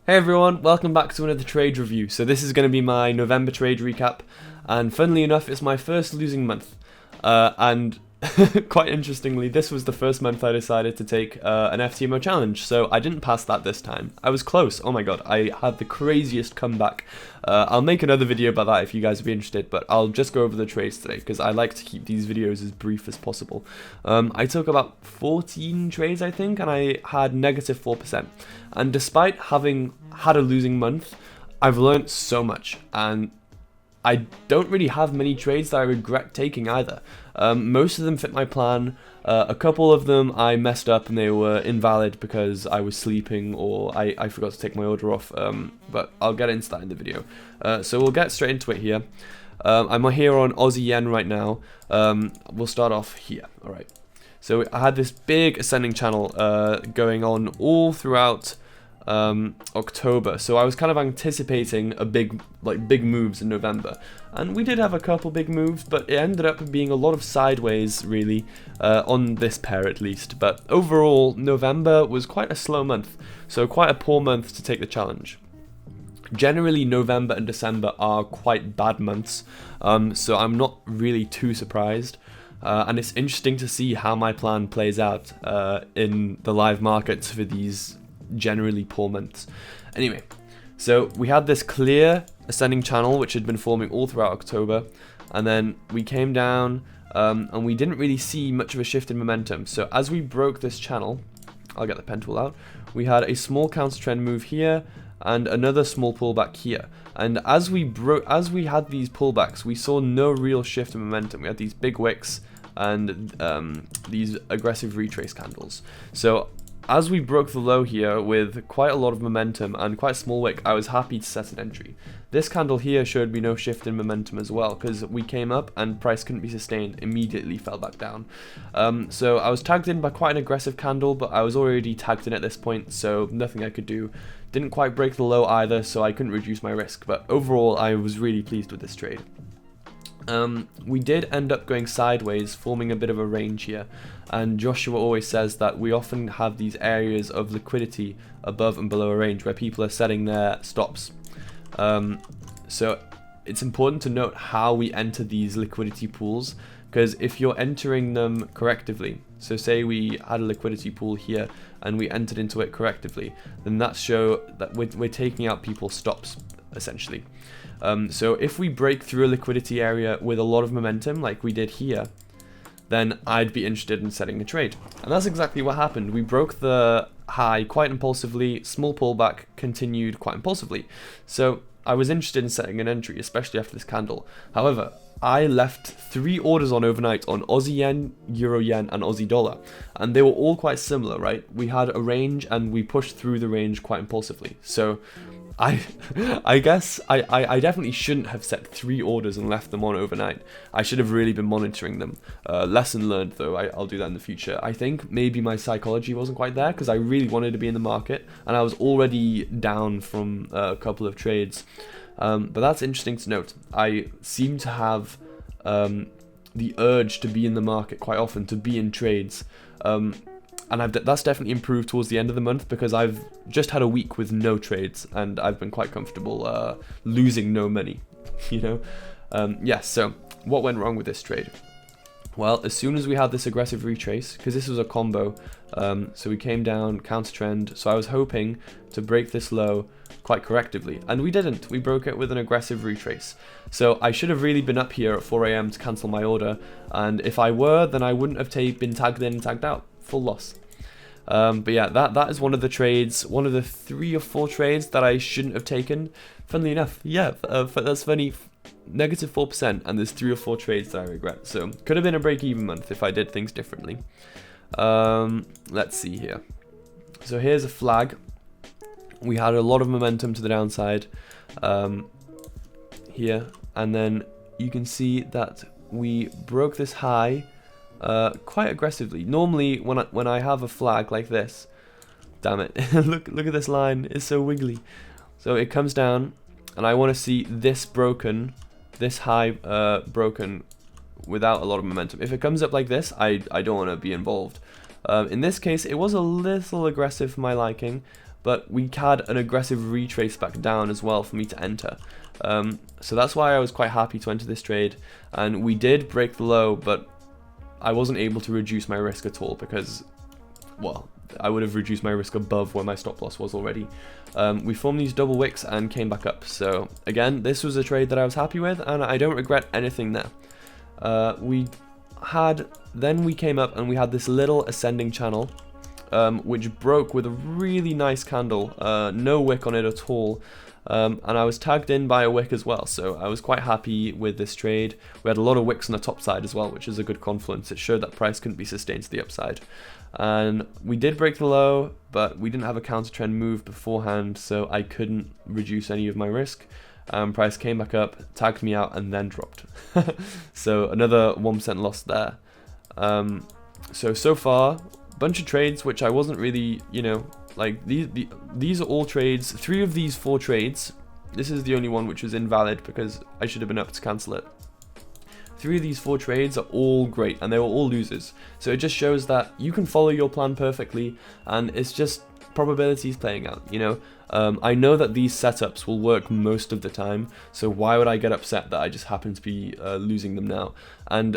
Hey everyone, welcome back to another trade review. So this is going to be my November trade recap, and funnily enough, it's my first losing month. And quite interestingly, this was the first month I decided to take an FTMO challenge, so I didn't pass that this time. I was close, oh my god, I had the craziest comeback. I'll make another video about that if you guys would be interested, but I'll just go over the trades today, because I like to keep these videos as brief as possible. I took about 14 trades, I think, and I had negative 4%. And despite having had a losing month, I've learned so much, and I don't really have many trades that I regret taking either. Most of them fit my plan. A couple of them I messed up and they were invalid because I was sleeping or I forgot to take my order off, but I'll get into that in the video. So we'll get straight into it here. I'm here on Aussie yen right now. We'll start off here. Alright. So I had this big ascending channel going on all throughout October, so I was kind of anticipating a big moves in November, and we did have a couple big moves, but it ended up being a lot of sideways really, on this pair at least. But overall, November was quite a slow month, so quite a poor month to take the challenge. Generally, November and December are quite bad months, so I'm not really too surprised. And it's interesting to see how my plan plays out in the live markets for these generally poor months. Anyway, so we had this clear ascending channel which had been forming all throughout October, and then we came down and we didn't really see much of a shift in momentum. So as we broke this channel, I'll get the pen tool out, we had a small counter trend move here and another small pullback here, and as we had these pullbacks, we saw no real shift in momentum. We had these big wicks and these aggressive retrace candles. So as we broke the low here with quite a lot of momentum and quite a small wick, I was happy to set an entry. This candle here showed me no shift in momentum as well, because we came up and price couldn't be sustained, immediately fell back down. So I was tagged in by quite an aggressive candle, but I was already tagged in at this point, so nothing I could do. Didn't quite break the low either, so I couldn't reduce my risk, but overall I was really pleased with this trade. We did end up going sideways, forming a bit of a range here, and Joshua always says that we often have these areas of liquidity above and below a range where people are setting their stops. So it's important to note how we enter these liquidity pools, because if you're entering them correctively, so say we had a liquidity pool here and we entered into it correctively, then that shows that we're taking out people's stops essentially. So if we break through a liquidity area with a lot of momentum like we did here, then I'd be interested in setting a trade. And that's exactly what happened. We broke the high quite impulsively, small pullback continued quite impulsively. So I was interested in setting an entry, especially after this candle. However, I left 3 orders on overnight on Aussie yen, Euro yen, and Aussie dollar, and they were all quite similar, right? We had a range and we pushed through the range quite impulsively. So I guess I definitely shouldn't have set 3 orders and left them on overnight. I should have really been monitoring them. Lesson learned though, I'll do that in the future. I think maybe my psychology wasn't quite there, because I really wanted to be in the market and I was already down from a couple of trades. But that's interesting to note. I seem to have the urge to be in the market quite often, to be in trades. And that's definitely improved towards the end of the month, because I've just had a week with no trades and I've been quite comfortable losing no money, you know. Yes, so what went wrong with this trade? Well, as soon as we had this aggressive retrace, because this was a combo, so we came down counter trend, so I was hoping to break this low quite correctively, and we didn't. We broke it with an aggressive retrace. So I should have really been up here at 4 AM to cancel my order, and if I were, then I wouldn't have been tagged in and tagged out. Full loss. But yeah, that is one of the trades, one of the 3 or 4 trades that I shouldn't have taken. Funnily enough, yeah, that's funny. Negative 4%, and there's 3 or 4 trades that I regret. So could have been a break-even month if I did things differently. Let's see here. So here's a flag. We had a lot of momentum to the downside here, and then you can see that we broke this high quite aggressively. Normally when I have a flag like this, damn it, look at this line, it's so wiggly. So it comes down and I want to see this broken, this high broken without a lot of momentum. If it comes up like this, I don't want to be involved. In this case it was a little aggressive for my liking, but we had an aggressive retrace back down as well for me to enter. So that's why I was quite happy to enter this trade, and we did break the low, but I wasn't able to reduce my risk at all because, well, I would have reduced my risk above where my stop loss was already. We formed these double wicks and came back up. So again, this was a trade that I was happy with, and I don't regret anything there. Then we came up and we had this little ascending channel, which broke with a really nice candle, no wick on it at all. And I was tagged in by a wick as well, so I was quite happy with this trade. We had a lot of wicks on the top side as well, which is a good confluence. It showed that price couldn't be sustained to the upside. And we did break the low, but we didn't have a counter trend move beforehand, so I couldn't reduce any of my risk. Price came back up, tagged me out, and then dropped. So another 1% loss there. So far, bunch of trades which I wasn't really, like these are all trades. 3 of these 4 trades, this is the only one which was invalid because I should have been up to cancel it. 3 of these 4 trades are all great, and they were all losers. So it just shows that you can follow your plan perfectly, and it's just probabilities playing out, I know that these setups will work most of the time, so why would I get upset that I just happen to be losing them now? And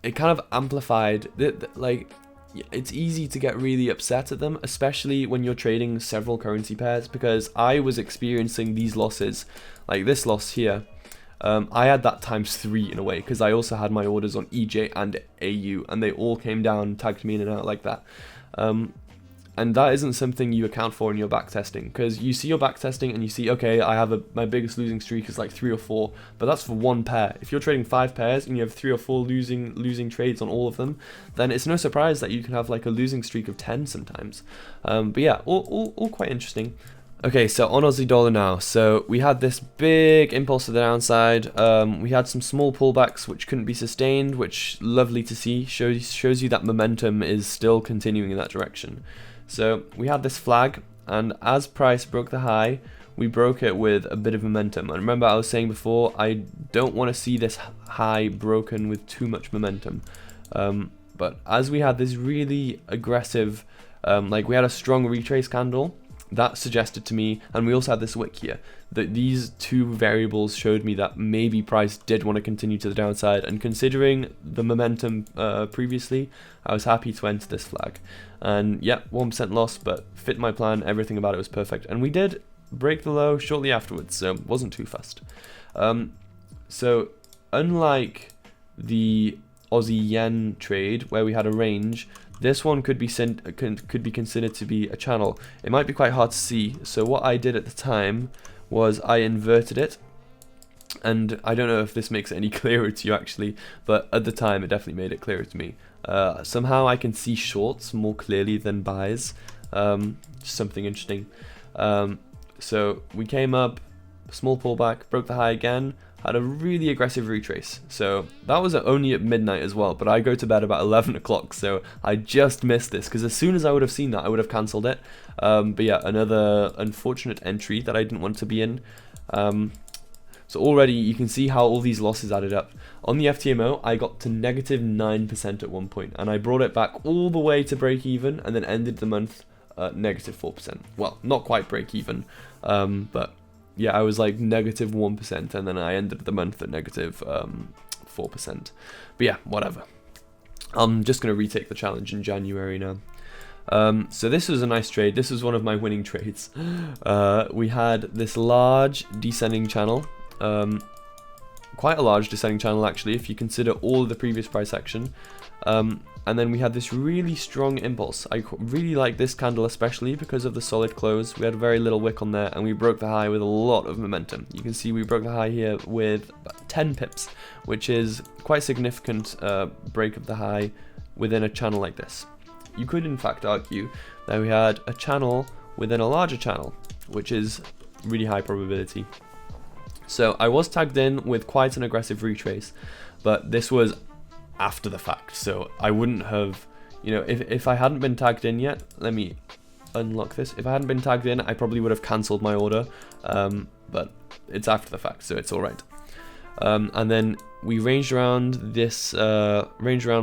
it kind of amplified, it's easy to get really upset at them, especially when you're trading several currency pairs, because I was experiencing these losses, like this loss here. I had that ×3 in a way, because I also had my orders on EJ and AU, and they all came down, tagged me in and out like that. And that isn't something you account for in your backtesting, because you see your backtesting and you see, okay, I have my biggest losing streak is like 3 or 4, but that's for 1 pair. If you're trading 5 pairs and you have 3 or 4 losing trades on all of them, then it's no surprise that you can have like a losing streak of 10 sometimes. But yeah, all quite interesting. Okay, so on Aussie dollar now. So we had this big impulse to the downside. We had some small pullbacks which couldn't be sustained, which lovely to see. Shows you that momentum is still continuing in that direction. So we had this flag, and as price broke the high, we broke it with a bit of momentum. And remember, I was saying before, I don't want to see this high broken with too much momentum. But as we had this really aggressive, we had a strong retrace candle, that suggested to me, and we also had this wick here, that these 2 variables showed me that maybe price did want to continue to the downside, and considering the momentum previously, I was happy to enter this flag. And yeah, 1% loss, but fit my plan, everything about it was perfect. And we did break the low shortly afterwards, so wasn't too fussed. So unlike the Aussie yen trade where we had a range, this one could be considered to be a channel. It might be quite hard to see, so what I did at the time was I inverted it, and I don't know if this makes it any clearer to you actually, but at the time it definitely made it clearer to me. Somehow I can see shorts more clearly than buys, just something interesting. So we came up, small pullback, broke the high again, had a really aggressive retrace. So that was only at midnight as well, but I go to bed about 11 o'clock, so I just missed this, because as soon as I would have seen that, I would have cancelled it. But yeah, another unfortunate entry that I didn't want to be in. So already you can see how all these losses added up. On the FTMO, I got to -9% at one point, and I brought it back all the way to break even, and then ended the month at -4%. Well, not quite break even, but yeah, I was like -1%, and then I ended the month at -4%. But yeah, whatever. I'm just going to retake the challenge in January now. So this was a nice trade. This was one of my winning trades. We had this large descending channel. Quite a large descending channel actually, if you consider all of the previous price action. And then we had this really strong impulse. I really like this candle especially because of the solid close. We had very little wick on there, and we broke the high with a lot of momentum. You can see we broke the high here with 10 pips, which is quite significant break of the high within a channel like this. You could in fact argue that we had a channel within a larger channel, which is really high probability. So I was tagged in with quite an aggressive retrace, but this was after the fact, so I wouldn't have, if I hadn't been tagged in yet, let me unlock this. If I hadn't been tagged in, I probably would have cancelled my order, but it's after the fact, so it's alright. And then we ranged around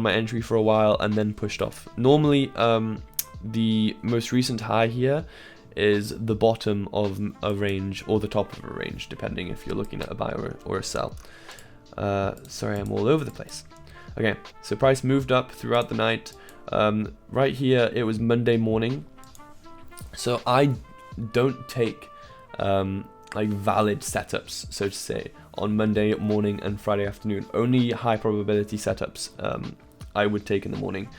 my entry for a while and then pushed off. Normally, the most recent high here is the bottom of a range or the top of a range, depending if you're looking at a buy or a sell. Sorry, I'm all over the place. Okay, so price moved up throughout the night. Right here, it was Monday morning. So I don't take like valid setups, so to say, on Monday morning and Friday afternoon. Only high probability setups I would take in the morning.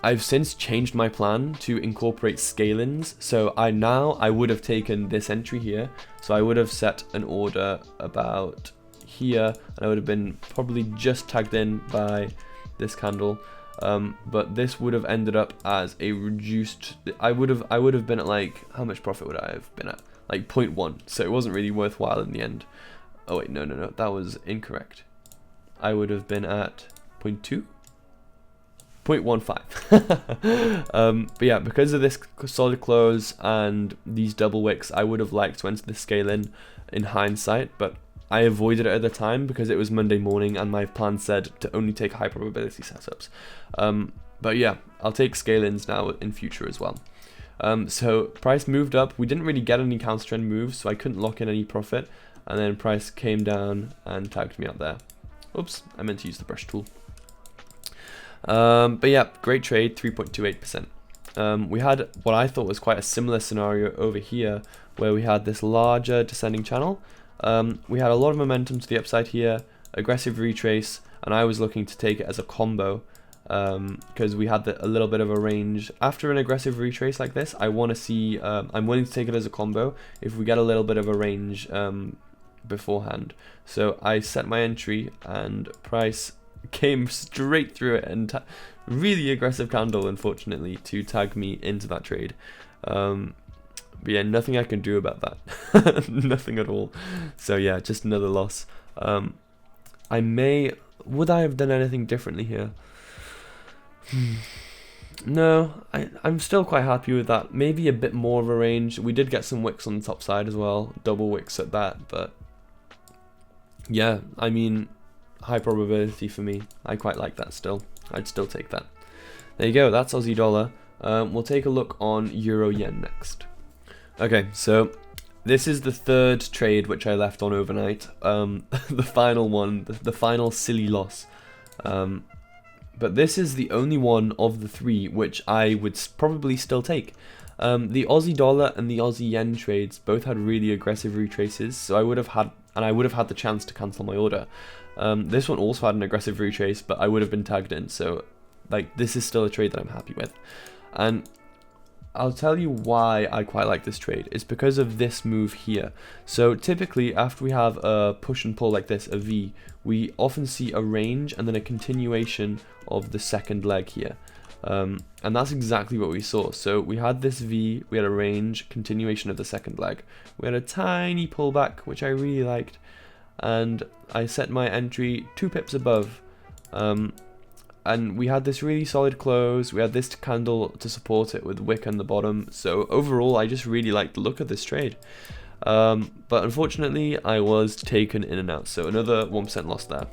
I've since changed my plan to incorporate scale-ins. So I would have taken this entry here. So I would have set an order about here, and I would have been probably just tagged in by this candle. But this would have ended up as a reduced. I would have been at, like, how much profit would I have been at? Like 0.1. So it wasn't really worthwhile in the end. Oh wait, no, that was incorrect. I would have been at 0.2. 0.15. But yeah, because of this solid close and these double wicks, I would have liked to enter the scale in hindsight, but I avoided it at the time because it was Monday morning and my plan said to only take high probability setups. But yeah, I'll take scale-ins now in future as well. So price moved up. We didn't really get any counter trend moves, so I couldn't lock in any profit. And then price came down and tagged me out there. Oops, I meant to use the brush tool. But yeah, great trade, 3.28%. We had what I thought was quite a similar scenario over here, where we had this larger descending channel. We had a lot of momentum to the upside here, aggressive retrace, and I was looking to take it as a combo because we had a little bit of a range. After an aggressive retrace like this, I want to see, I'm willing to take it as a combo if we get a little bit of a range beforehand. So I set my entry and price came straight through it and really aggressive candle, unfortunately, to tag me into that trade. But yeah, nothing I can do about that. Nothing at all. So yeah, just another loss. Would I have done anything differently here? No, I'm still quite happy with that. Maybe a bit more of a range. We did get some wicks on the top side as well, double wicks at that, but yeah, I mean, high probability for me. I quite like that still. I'd still take that. There you go, that's Aussie dollar. We'll take a look on Euro Yen next. Okay, so this is the third trade which I left on overnight. The final one, the final silly loss. But this is the only one of the three which I would probably still take. The Aussie dollar and the Aussie yen trades both had really aggressive retraces, so I would have had the chance to cancel my order. This one also had an aggressive retrace, but I would have been tagged in, so like this is still a trade that I'm happy with. And I'll tell you why I quite like this trade. It's because of this move here. So typically after we have a push and pull like this, a V, we often see a range and then a continuation of the second leg here. And that's exactly what we saw. So we had this V, we had a range, continuation of the second leg. We had a tiny pullback, which I really liked. And I set my entry 2 pips above. And we had this really solid close. We had this candle to support it with wick on the bottom. So overall, I just really liked the look of this trade. But unfortunately, I was taken in and out. So another 1% loss there.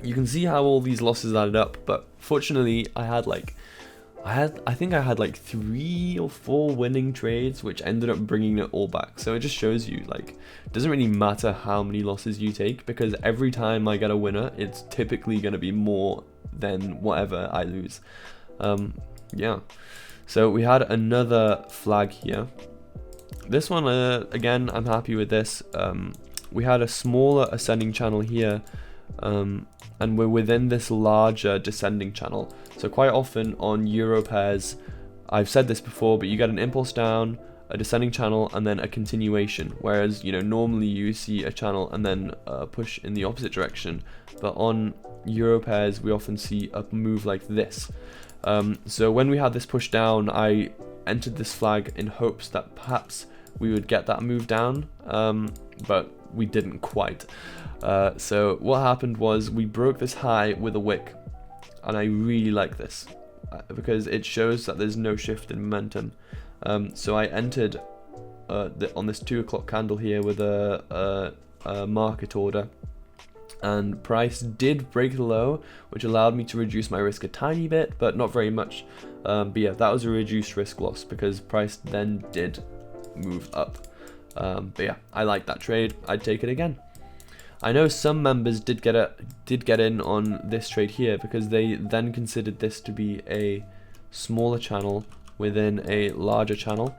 You can see how all these losses added up. But fortunately, I think I had like 3 or 4 winning trades, which ended up bringing it all back. So it just shows you, like, it doesn't really matter how many losses you take, because every time I get a winner, it's typically going to be more than whatever I lose. Yeah, so we had another flag here. This one, again, I'm happy with this. We had a smaller ascending channel here, and we're within this larger descending channel. So quite often on euro pairs, I've said this before, but you get an impulse down, a descending channel, and then a continuation. Whereas, you know, normally you see a channel and then a push in the opposite direction. But on euro pairs, we often see a move like this. So when we had this push down, I entered this flag in hopes that perhaps we would get that move down, but we didn't quite. So what happened was we broke this high with a wick, and I really like this because it shows that there's no shift in momentum. So I entered on this 2 o'clock candle here with a market order, and price did break the low, which allowed me to reduce my risk a tiny bit, but not very much. But yeah, that was a reduced risk loss because price then did move up. But yeah, I like that trade. I'd take it again. I know some members did get in on this trade here because they then considered this to be a smaller channel within a larger channel,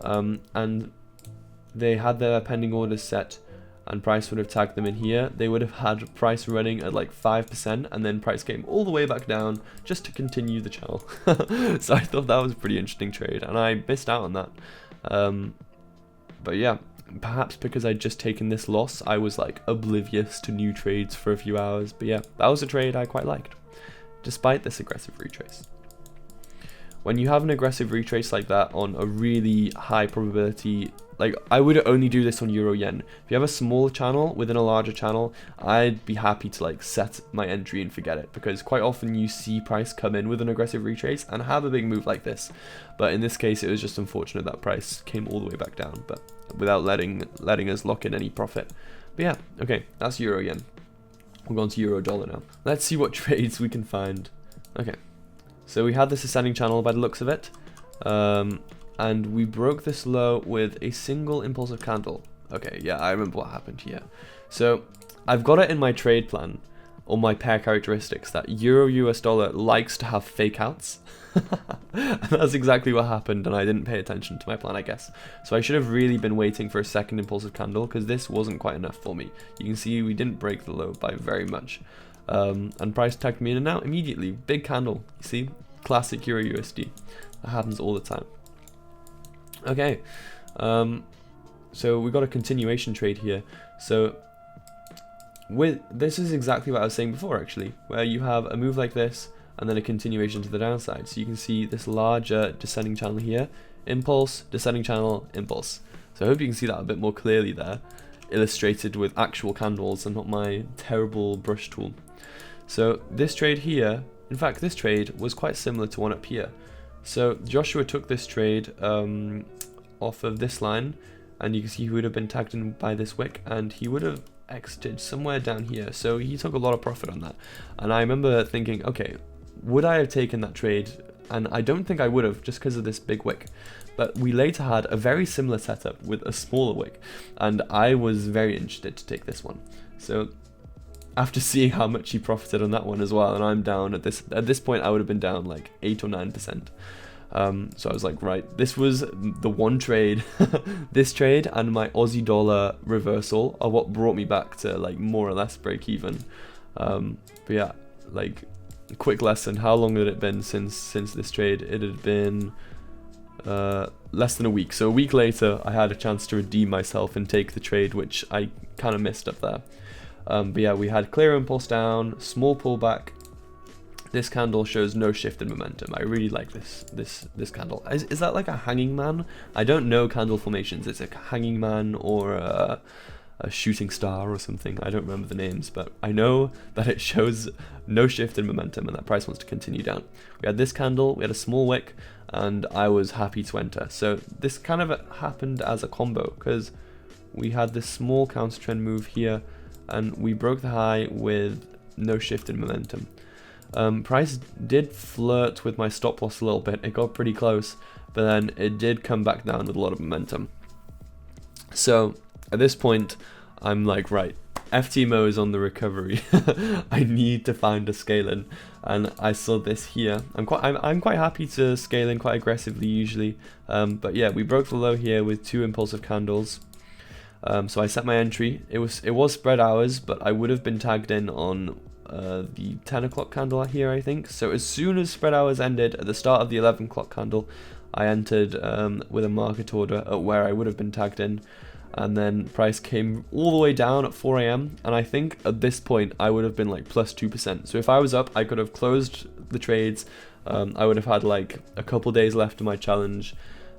and they had their pending orders set, and price would have tagged them in here. They would have had price running at like 5%, and then price came all the way back down just to continue the channel. So I thought that was a pretty interesting trade, and I missed out on that. But yeah, perhaps because I'd just taken this loss, I was like oblivious to new trades for a few hours. But yeah, that was a trade I quite liked, despite this aggressive retrace. When you have an aggressive retrace like that on a really high probability, like I would only do this on Euro Yen. If you have a smaller channel within a larger channel, I'd be happy to like set my entry and forget it, because quite often you see price come in with an aggressive retrace and have a big move like this. But in this case, it was just unfortunate that price came all the way back down, but without letting us lock in any profit. But yeah, okay, that's Euro Yen. We're going to Euro Dollar now. Let's see what trades we can find. Okay, so we had this ascending channel by the looks of it. And we broke this low with a single impulsive candle. Okay, yeah, I remember what happened here. So I've got it in my trade plan, or my pair characteristics, that Euro US dollar likes to have fake outs. And that's exactly what happened, and I didn't pay attention to my plan, I guess. So I should have really been waiting for a second impulsive candle, because this wasn't quite enough for me. You can see we didn't break the low by very much. And price tagged me in and out immediately. Big candle, you see? Classic Euro USD. That happens all the time. Okay, so we got a continuation trade here. So this is exactly what I was saying before, actually, where you have a move like this and then a continuation to the downside. So you can see this larger descending channel here, impulse, descending channel, impulse. So I hope you can see that a bit more clearly there, illustrated with actual candles and not my terrible brush tool. So this trade here, in fact this trade was quite similar to one up here. So Joshua took this trade off of this line, and you can see he would have been tagged in by this wick, and he would have exited somewhere down here. So he took a lot of profit on that. And I remember thinking, okay, would I have taken that trade? And I don't think I would have, just because of this big wick. But we later had a very similar setup with a smaller wick, and I was very interested to take this one. So after seeing how much he profited on that one as well, and I'm down at this point, I would have been down like 8 or 9%. So I was like, right, this was the one trade, this trade and my Aussie dollar reversal are what brought me back to like more or less break even. But yeah, like quick lesson, how long had it been since this trade? It had been less than a week. So a week later, I had a chance to redeem myself and take the trade, which I kind of missed up there. But yeah, we had clear impulse down, small pullback. This candle shows no shift in momentum. I really like this candle. Is that like a hanging man? I don't know candle formations. It's a hanging man or a shooting star or something. I don't remember the names, but I know that it shows no shift in momentum and that price wants to continue down. We had this candle, we had a small wick, and I was happy to enter. So this kind of happened as a combo because we had this small counter trend move here, and we broke the high with no shift in momentum. Price did flirt with my stop loss a little bit. It got pretty close, but then it did come back down with a lot of momentum. So at this point, I'm like, right, FTMO is on the recovery. I need to find a scale in, and I saw this here. I'm quite happy to scale in quite aggressively usually, but yeah, we broke the low here with 2 impulsive candles. So I set my entry. It was spread hours, but I would have been tagged in on the 10 o'clock candle here, I think. So as soon as spread hours ended at the start of the 11 o'clock candle, I entered with a market order at where I would have been tagged in, and then price came all the way down at 4 AM, and I think at this point I would have been like plus 2%. So if I was up, I could have closed the trades. I would have had like a couple days left of my challenge,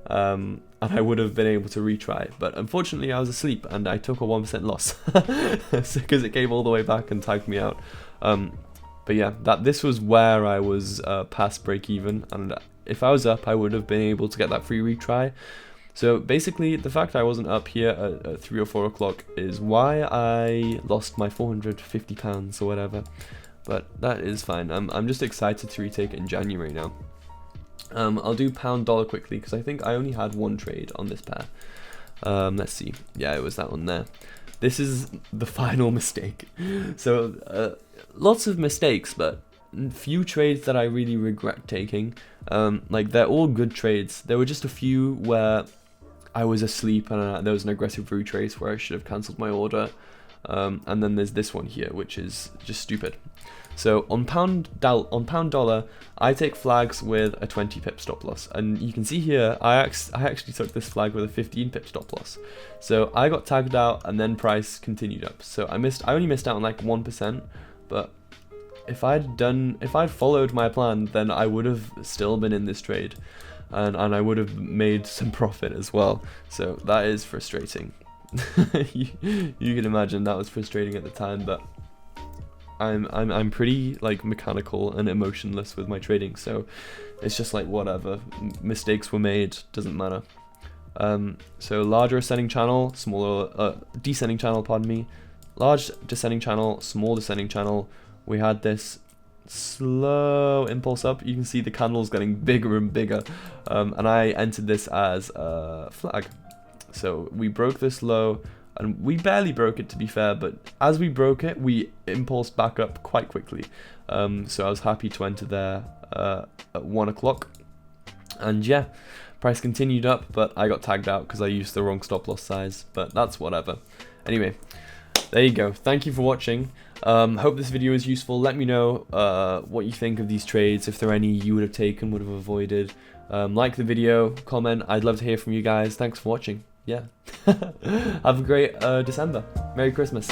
and I would have been able to retry. But unfortunately I was asleep and I took a 1% loss because it came all the way back and tagged me out. But yeah, this was where I was past break even, and if I was up I would have been able to get that free retry. So basically, the fact I wasn't up here at 3 or 4 o'clock is why I lost my £450 or whatever. But that is fine. I'm just excited to retake it in January now. I'll do pound dollar quickly because I think I only had one trade on this pair. Let's see. Yeah, it was that one there. This is the final mistake. So lots of mistakes, but few trades that I really regret taking. Like, they're all good trades. There were just a few where I was asleep and there was an aggressive retrace where I should have cancelled my order. And then there's this one here, which is just stupid. So on pound dollar, I take flags with a 20 pip stop loss, and you can see here I actually took this flag with a 15 pip stop loss. So I got tagged out, and then price continued up. So I only missed out on like 1%, but if I'd followed my plan, then I would have still been in this trade, and I would have made some profit as well. So that is frustrating. you can imagine that was frustrating at the time, but I'm pretty like mechanical and emotionless with my trading, so it's just like whatever. Mistakes were made, doesn't matter. So larger ascending channel, smaller descending channel, pardon me. Large descending channel, small descending channel. We had this slow impulse up. You can see the candles getting bigger and bigger, and I entered this as a flag. So we broke this low, and we barely broke it, to be fair, but as we broke it, we impulsed back up quite quickly. So I was happy to enter there at 1 o'clock. And yeah, price continued up, but I got tagged out because I used the wrong stop loss size, but that's whatever. Anyway, there you go. Thank you for watching. Hope this video is useful. Let me know what you think of these trades, if there are any you would have taken, would have avoided. Like the video, comment. I'd love to hear from you guys. Thanks for watching. Yeah. Have a great December. Merry Christmas.